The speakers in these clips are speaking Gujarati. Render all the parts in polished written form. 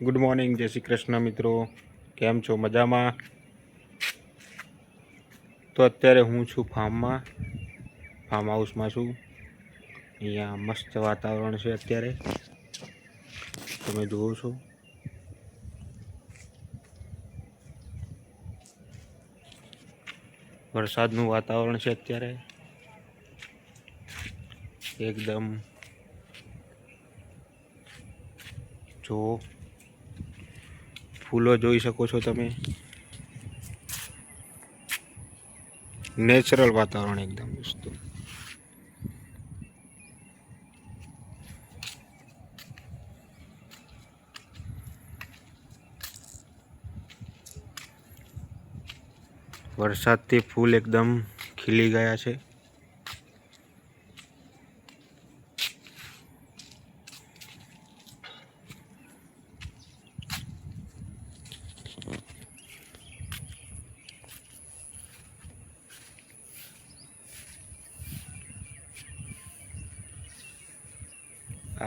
ગુડ મોર્નિંગ, જય શ્રી કૃષ્ણ મિત્રો. કેમ છો? મજામાં? તો અત્યારે હું છું ફાર્મ હાઉસમાં છું. અહીંયા મસ્ત વાતાવરણ છે. અત્યારે તમે જુઓ છો વરસાદનું વાતાવરણ છે. અત્યારે એકદમ જો ફૂલો જોઈ શકો છો તમે. નેચરલ વાતાવરણ એકદમ મસ્ત. વરસાદથી ફૂલ એકદમ ખીલી ગયા છે.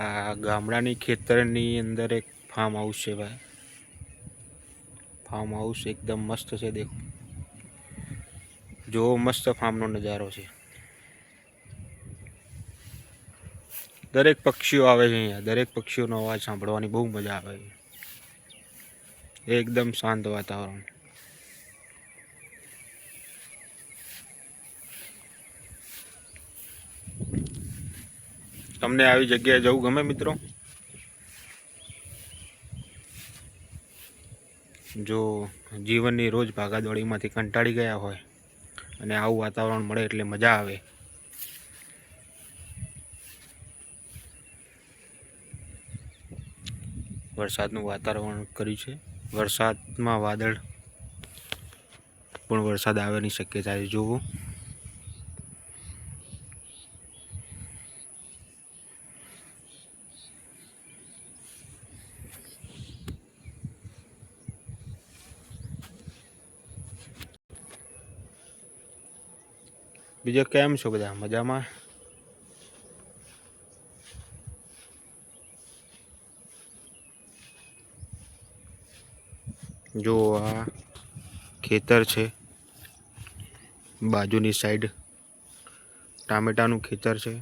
આ ગામડાની ખેતરની અંદર એક ફાર્મ હાઉસ છે ભાઈ. ફાર્મ હાઉસ એકદમ મસ્ત છે. દેખો જો મસ્ત ફાર્મનો નજારો છે. દરેક પક્ષીઓ આવે છે અહીંયા. દરેક પક્ષીઓનો અવાજ સાંભળવાની બહુ મજા આવે છે. એકદમ શાંત વાતાવરણ. તમને આવી જગ્યાએ જવું ગમે મિત્રો? જો જીવનની રોજ ભાગાદોડીમાંથી કંટાળી ગયા હોય અને આવું વાતાવરણ મળે એટલે મજા આવે. વરસાદનું વાતાવરણ કર્યું છે. વરસાદમાં વાદળ પણ વરસાદ આવવાની શક્યતા છે. જુઓ બીજો કેમ છો બધા? મજામાં? જો આ ખેતર છે. બાજુની સાઈડ ટામેટાનું ખેતર છે.